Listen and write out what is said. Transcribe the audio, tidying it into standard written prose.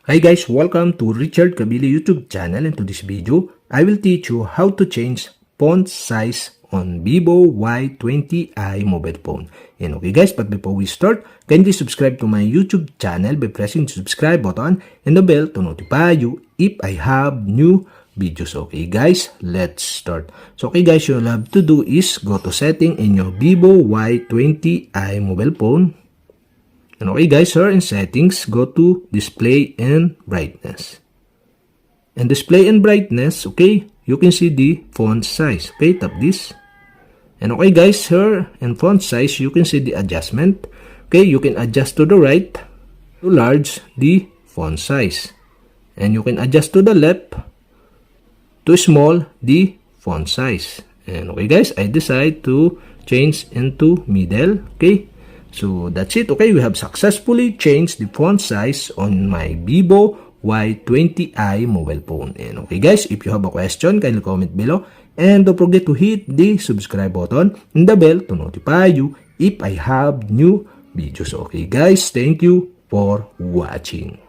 Hi guys, welcome to Richard Cabile YouTube channel, and to this video, I will teach you how to change font size on ViVO Y20i mobile phone. And okay guys, but before we start, kindly subscribe to my YouTube channel by pressing the subscribe button and the bell to notify you if I have new videos. Okay guys, let's start. So okay guys, you'll have to do is go to setting in your ViVO Y20i mobile phone. And okay guys, here in settings, go to display and brightness. And display and brightness, okay, you can see the font size. Okay, tap this. And okay guys, here in font size, you can see the adjustment. Okay, you can adjust to the right, to large the font size. And you can adjust to the left, to small the font size. And okay guys, I decide to change into middle. Okay. So that's it. Okay, we have successfully changed the font size on my ViVO Y20i mobile phone. And okay guys, if you have a question, kindly comment below. And don't forget to hit the subscribe button and the bell to notify you if I have new videos. Okay guys, thank you for watching.